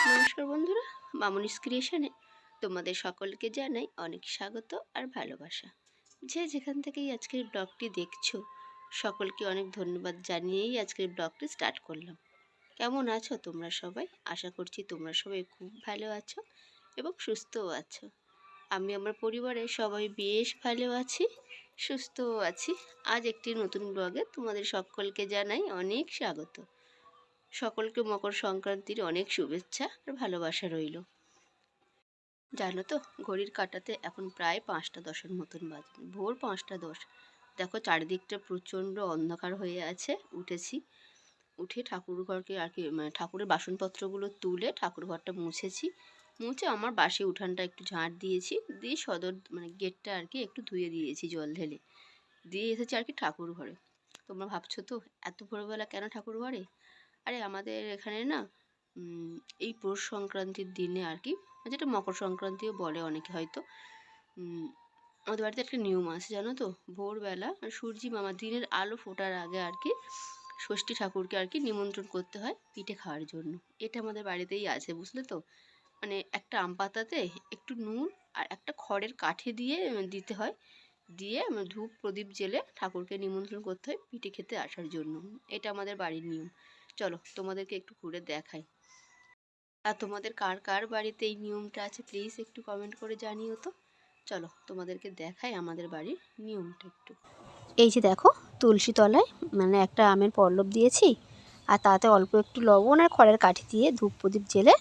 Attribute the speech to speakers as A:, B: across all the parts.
A: নমস্কার বন্ধুরা, মামনিস ক্রিয়েশনে তোমাদের সকলকে জানাই অনেক স্বাগত আর ভালোবাসা। যে যেখান থেকেই আজকের ব্লগটি দেখছো সকলকে অনেক ধন্যবাদ জানিয়েই আজকের ব্লগটি স্টার্ট করলাম। কেমন আছো তোমরা সবাই? আশা করছি তোমরা সবাই খুব ভালো আছো এবং সুস্থও আছো। আমি আমার পরিবারের সবাই বেশ ভালো আছি, সুস্থও আছি। আজ একটি নতুন ব্লগে তোমাদের সকলকে জানাই অনেক স্বাগত। সকলকে মকর সংক্রান্তির অনেক শুভেচ্ছা আর ভালোবাসা রইল। জানো তো, ঘড়ির কাঁটাতে এখন প্রায় 5টা 10-এর মতন বাজে, ভোর 5টা 10। দেখো চারিদিকটা প্রচণ্ড অন্ধকার হয়ে আছে। উঠে ঠাকুর ঘরকে আর কি ঠাকুরের বাসনপত্রগুলো তুলে ঠাকুর ঘরটা মুছেছি। মুছে আমার বাসি উঠানটা একটু ঝাঁট দিয়েছি, দিয়ে সদর গেটটা আর কি একটু ধুয়ে দিয়েছি জল ঢেলে, দিয়ে এসেছি আর কি ঠাকুর ঘরে। তোমরা ভাবছো তো এত ভোরবেলা কেন ঠাকুর ঘরে? আরে আমাদের এখানে না এই পৌষ সংক্রান্তির দিনে আর কি, যেটা মকর সংক্রান্তিও বলে অনেকে হয়তো, আমাদের বাড়িতে একটা নিয়ম আছে জানো তো। ভোরবেলা সূর্যি মামা দিনের আলো ফোটার আগে আর কি ষষ্ঠী ঠাকুরকে আর কি নিমন্ত্রণ করতে হয় পিঠে খাওয়ার জন্য। এটা আমাদের বাড়িতেই আছে, বুঝলে তো। মানে একটা আম পাতাতে একটু নুন আর একটা খড়ের কাঠি দিয়ে দিতে হয়, দিয়ে ধূপ প্রদীপ জেলে ঠাকুরকে নিমন্ত্রণ করতে হয় পিঠে খেতে আসার জন্য। এটা আমাদের বাড়ির নিয়ম। চলো তোমাদেরকে একটু ঘুরে দেখাই। আর তোমাদের কার কার বাড়িতে এই নিয়মটা আছে প্লিজ একটু কমেন্ট করে জানিও তো। চলো তোমাদেরকে দেখাই আমাদের বাড়ির নিয়মটা একটু। এই যে দেখো, তুলসী তলায় মানে একটা আমের পল্লব দিয়েছি, আর তাতে অল্প একটু লবণ আর খড়ের কাঠি দিয়ে ধূপ প্রদীপ জেলে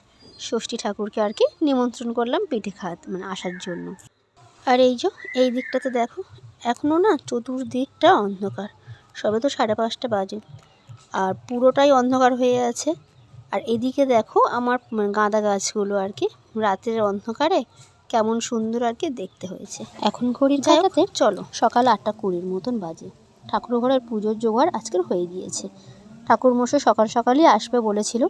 A: ষষ্ঠী ঠাকুরকে আর কি নিমন্ত্রণ করলাম পিঠে খাওয়াতে মানে আসার জন্য। আর এই যে এই দিকটাতে দেখো, এখনও না চতুর্দিকটা অন্ধকার, সবে তো 5:30 বাজে আর পুরোটাই অন্ধকার হয়ে আছে। আর এদিকে দেখো আমার গাঁদা গাছগুলো আর কি রাতের অন্ধকারে কেমন সুন্দর আর কি দেখতে হয়েছে। এখন ঘড়ির কাঁটাতে চলো সকাল 8:20 মতন বাজে। ঠাকুর ঘরের পুজোর জোগাড় আজকের হয়ে গিয়েছে। ঠাকুরমশাই সকাল সকালই আসবে বলেছিল,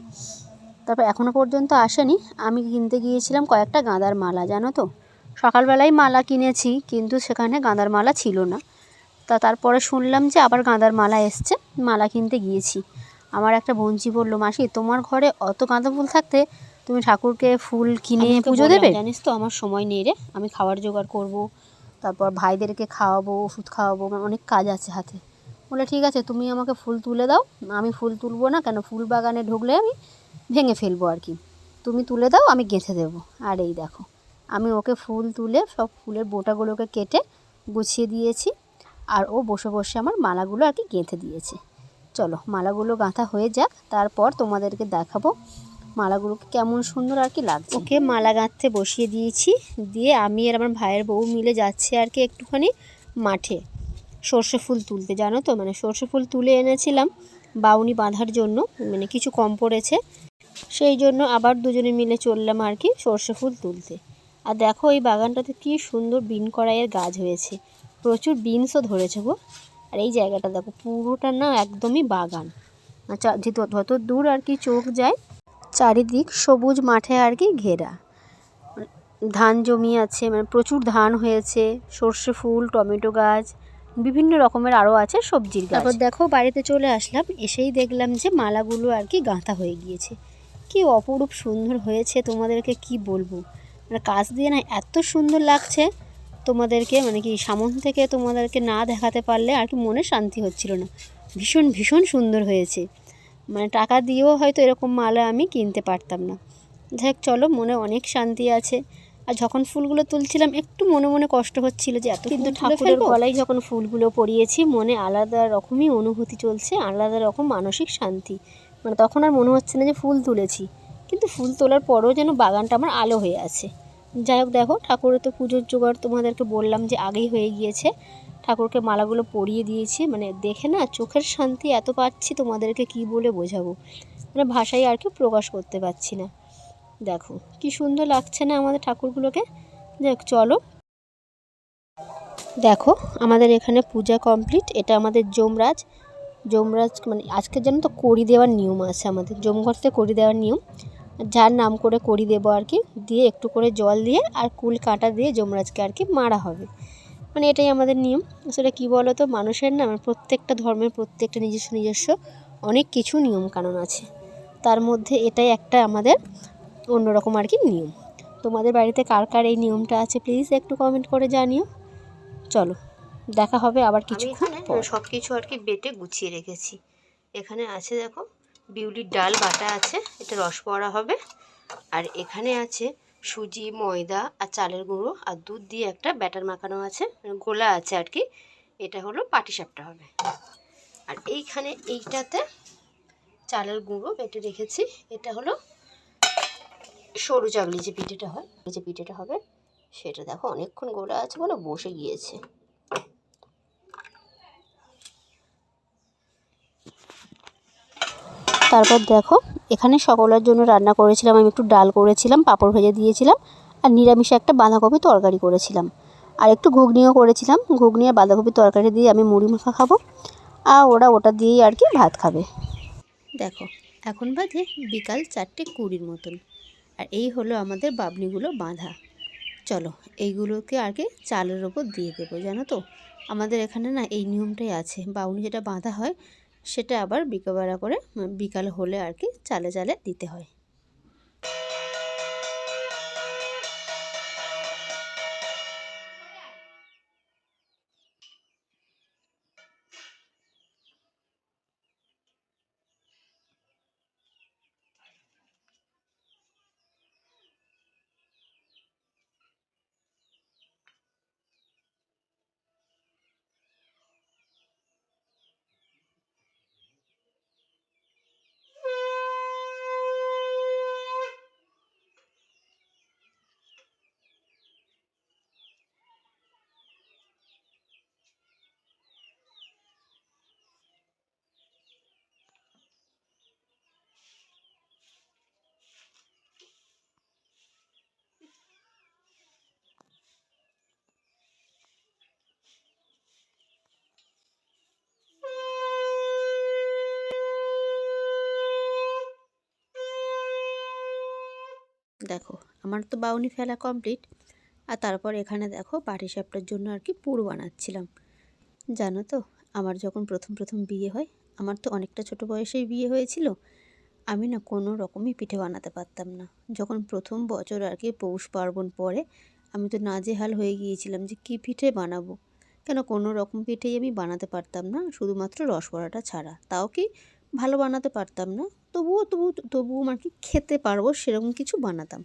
A: তারপর এখনও পর্যন্ত আসেনি। আমি কিনতে গিয়েছিলাম কয়েকটা গাঁদার মালা, জানো তো। সকালবেলায় মালা কিনেছি কিন্তু সেখানে গাঁদার মালা ছিল না। তারপরে শুনলাম যে আবার গাঁদার মালা এসছে, মালা কিনতে গিয়েছি। আমার একটা বোনঝি বললো, মাসি তোমার ঘরে অত গাঁদা ফুল থাকতে তুমি ঠাকুরকে ফুল কিনে পুজো দেবে? জানিস তো আমার সময় নেই রে, আমি খাবার জোগাড় করব, তারপর ভাইদেরকে খাওয়াবো, ওষুধ খাওয়াবো, অনেক কাজ আছে হাতে। বলে ঠিক আছে তুমি আমাকে ফুল তুলে দাও। আমি ফুল তুলবো না কেন, ফুল বাগানে ঢুকলে আমি ভেঙে ফেলবো আর কি, তুমি তুলে দাও আমি গেঁথে দেবো। আর এই দেখো আমি ওকে ফুল তুলে সব ফুলের বোটাগুলোকে কেটে গুছিয়ে দিয়েছি, আর ও বসে বসে আমার মালাগুলো আর কি গেঁথে দিয়েছে। চলো মালাগুলো গাঁথা হয়ে যাক, তারপর তোমাদেরকে দেখাবো মালাগুলোকে কেমন সুন্দর আর কি লাগছে। ওকে মালা গাঁথতে বসিয়ে দিয়েছি, দিয়ে আমি আর আমার ভাইয়ের বউ মিলে যাচ্ছে আর কি একটুখানি মাঠে সর্ষে ফুল তুলতে। জানো তো, মানে সর্ষে ফুল তুলে এনেছিলাম বাউনি বাঁধার জন্য, মানে কিছু কম পড়েছে, সেই জন্য আবার দুজনে মিলে চললাম আর কি সর্ষে ফুল তুলতে। আর দেখো এই বাগানটাতে কি সুন্দর বিন কড়াইয়ের গাছ হয়েছে, প্রচুর বিনসও ধরেছে গো। আর এই জায়গাটা দেখো পুরোটা না একদমই বাগান, যত দূর আর কি চোখ যায় চারিদিক সবুজ মাঠে আর কি ঘেরা। ধান জমি আছে, মানে প্রচুর ধান হয়েছে, সর্ষে ফুল, টমেটো গাছ, বিভিন্ন রকমের আরও আছে সবজির গাছ। তারপর দেখো বাড়িতে চলে আসলাম, এসেই দেখলাম যে মালাগুলো আর কি গাঁথা হয়ে গিয়েছে। কি অপরূপ সুন্দর হয়েছে, তোমাদেরকে কি বলবো, মানে কাছ দিয়ে না এত সুন্দর লাগছে। তোমাদেরকে মানে কি সামন থেকে তোমাদেরকে না দেখাতে পারলে আর কি মনে শান্তি হচ্ছিল না। ভীষণ ভীষণ সুন্দর হয়েছে, মানে টাকা দিয়েও হয়তো এরকম মালা আমি কিনতে পারতাম না। যাই হোক চলো, মনে অনেক শান্তি আছে। আর যখন ফুলগুলো তুলছিলাম একটু মনে মনে কষ্ট হচ্ছিল যে এত, কিন্তু ঠাকুরের গলায় যখন ফুলগুলো পরিয়েছি মনে আলাদা রকমই অনুভূতি চলছে, আলাদা রকম মানসিক শান্তি। মানে তখন আর মনে হচ্ছে না যে ফুল তুলেছি, কিন্তু ফুল তোলার পরেও যেন বাগানটা আমার আলো হয়ে আছে। যাই হোক দেখো ঠাকুরের তো পুজোর জোগাড় তোমাদেরকে বললাম যে আগেই হয়ে গিয়েছে। ঠাকুরকে মালাগুলো পরিয়ে দিয়েছি, মানে দেখে না চোখের শান্তি এত পাচ্ছি তোমাদেরকে কি বলে বোঝাবো, মানে ভাষায় আর কি প্রকাশ করতে পারছি না। দেখো কি সুন্দর লাগছে না আমাদের ঠাকুরগুলোকে। দেখ চলো দেখো আমাদের এখানে পূজা কমপ্লিট। এটা আমাদের যমরাজ মানে আজকে যেন তো কড়ি দেওয়ার নিয়ম আছে, আমাদের যমঘরতে কড়ি দেওয়ার নিয়ম, যার নাম করে কড়ি দেবো আর কি, দিয়ে একটু করে জল দিয়ে আর কুল কাঁটা দিয়ে যমরাজকে আর কি মারা হবে, মানে এটাই আমাদের নিয়ম। আসলে কী বলো তো, মানুষের না মানে প্রত্যেকটা ধর্মের প্রত্যেকটা নিজস্ব অনেক কিছু নিয়ম কানুন আছে, তার মধ্যে এটাই একটা আমাদের অন্যরকম আর কি নিয়ম। তোমাদের বাড়িতে কার কার এই নিয়মটা আছে প্লিজ একটু কমেন্ট করে জানিও। চলো দেখা হবে আবার কিছুক্ষণ পর। সব কিছু আর কি বেটে গুছিয়ে রেখেছি। এখানে আছে দেখো বিউলির ডাল বাটা আছে, এটা রস বড়া হবে। আর এখানে আছে সুজি, ময়দা আর চালের গুঁড়ো আর দুধ দিয়ে একটা ব্যাটার মাখানো আছে, গোলা আছে আর কি। এটা হলো পাটিসাপটা হবে। আর এইটাতে চালের গুঁড়ো বেটে রেখেছি। এটা হলো সরু চাগলি যে পিঠেটা হয়, যে পিঠেটা হবে সেটা। দেখো অনেকক্ষণ গোলা আছে বলে বসে গিয়েছে। তারপর দেখো এখানে সকলের জন্য রান্না করেছিলাম আমি, একটু ডাল করেছিলাম, পাঁপড় ভেজে দিয়েছিলাম, আর নিরামিষে একটা বাঁধাকপি তরকারি করেছিলাম, আর একটু ঘুগনিও করেছিলাম। ঘুগনি আর বাঁধাকপি তরকারি দিয়ে আমি মুড়ি মাখা খাবো, আর ওটা দিয়েই আর কি ভাত খাবে। দেখো এখন বাজে বিকাল 4:20 মতন, আর এই হলো আমাদের বাবনিগুলো বাঁধা। চলো এইগুলোকে আর কি চালের ওপর দিয়ে দেবো। জানো তো আমাদের এখানে না এই নিয়মটাই আছে, বাউনি যেটা বাঁধা হয় সেটা আবার বিকেলবেলা করে, বিকাল হলে আর কি চালে চালে দিতে হয়। দেখো আমার তো বাউনি ফেলা কমপ্লিট। আর তারপর এখানে দেখো পাটিসাপটার জন্য আর কি পুর বানাচ্ছিলাম। জানো তো আমার যখন প্রথম বিয়ে হয়, আমার তো অনেকটা ছোট বয়সেই বিয়ে হয়েছিল, আমি না কোনো রকমই পিঠে বানাতে পারতাম না। যখন প্রথম বছর আর কি পৌষ পার্বণ পরে আমি তো নাজেহাল হয়ে গিয়েছিলাম যে কী পিঠে বানাবো, কেন কোনো রকম পিঠেই আমি বানাতে পারতাম না, শুধুমাত্র রসবড়াটা ছাড়া। তাও কি ভালো বানাতে পারতাম না, তবুও আর কি খেতে পারবো সেরকম কিছু বানাতাম।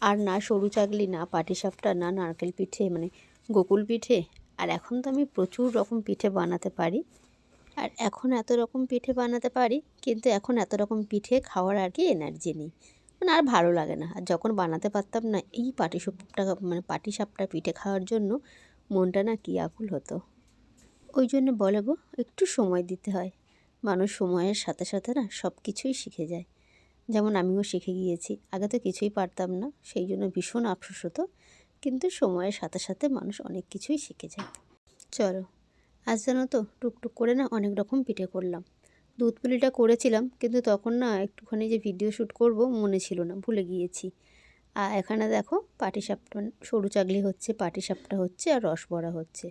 A: আর না সরু চাগলি, না পাটিসাপটা, না নারকেল পিঠে মানে গোকুল পিঠে। আর এখন তো আমি প্রচুর রকম পিঠে বানাতে পারি, আর এখন এত রকম পিঠে বানাতে পারি, কিন্তু এখন এত রকম পিঠে খাওয়ার আর কি এনার্জি নেই, মানে আর ভালো লাগে না। আর যখন বানাতে পারতাম না এই পাটিসাপটা পিঠে খাওয়ার জন্য মনটা না কি আকুল হতো। ওই জন্য বলে গো একটু সময় দিতে হয়, মানুষ সময়ের সাথে সাথে না সব কিছুই শিখে যায়। যেমন আমিও শিখে গিয়েছি, আগে তো কিছুই পারতাম না, সেই জন্য ভীষণ আফসোস হতো, কিন্তু সময়ের সাথে সাথে মানুষ অনেক কিছুই শিখে যায়। চলো আজ জানো তো টুকটুক করে না অনেক রকম পিঠে করলাম। দুধ পুলিটা করেছিলাম, কিন্তু তখন না একটুখানি যে ভিডিও শ্যুট করব মনে ছিল না, ভুলে গিয়েছি। আর এখানে দেখো পাটিসাপটা সরু চাগলি হচ্ছে, পাটিসাপটা হচ্ছে, আর রসবড়া হচ্ছে।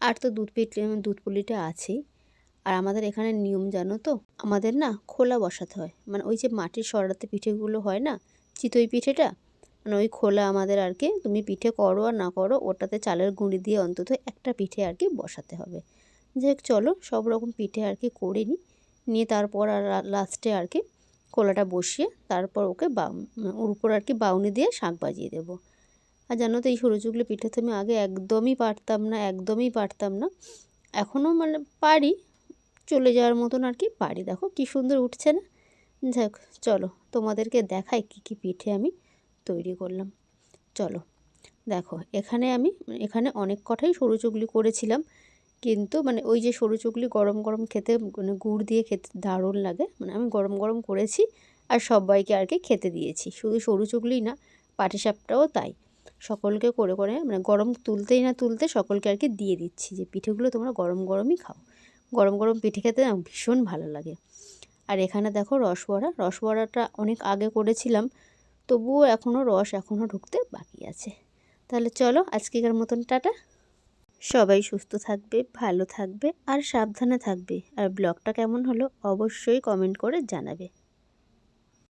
A: আর তো দুধ পুলিটা আছেই। আর আমাদের এখানে নিয়ম জানো তো, আমাদের না খোলা বসাতে হয়, মানে ওই যে মাটির সরাতে পিঠেগুলো হয় না, চিতই পিঠেটা, মানে ওই খোলা আমাদের আর কি, তুমি পিঠে করো আর না করো ওটাতে চালের গুঁড়ি দিয়ে অন্তত একটা পিঠে আর কি বসাতে হবে। যে চলো সব রকম পিঠে আর কি করে নিয়ে তারপর আর লাস্টে আর কি খোলাটা বসিয়ে তারপর ওকে ওর উপর আর কি বাউনি দিয়ে শাঁখ বাজিয়ে দেবো। আর জানো তো এই সরু চুগলি পিঠে তো আমি আগে একদমই পারতাম না, এখনও মানে পারি, চলে যাওয়ার মতন আর কি পারি। দেখো কী সুন্দর উঠছে না। যাক চলো তোমাদেরকে দেখাই কী পিঠে আমি তৈরি করলাম। চলো দেখো এখানে অনেক কটাই সরু চুগলি করেছিলাম, কিন্তু মানে ওই যে সরু চুগলি গরম গরম খেতে, মানে গুড় দিয়ে খেতে দারুণ লাগে, মানে আমি গরম গরম করেছি আর সবাইকে আর কি খেতে দিয়েছি। শুধু সরু চুগলি না, পাটিসাপটাও তাই, সকলকে করে করে মানে গরম তুলতেই না তুলতে সকলকে আর কি দিয়ে দিচ্ছি যে পিঠেগুলো তোমরা গরম গরমই খাও। গরম গরম পিঠে খেতে না ভীষণ ভালো লাগে। আর এখানে দেখো রসবড়াটা অনেক আগে করেছিলাম, তবুও এখনও ঢুকতে বাকি আছে। তাহলে চলো আজকেকার মতন টাটা। সবাই সুস্থ থাকবে, ভালো থাকবে আর সাবধানে থাকবে। আর ব্লগটা কেমন হলো অবশ্যই কমেন্ট করে জানাবে।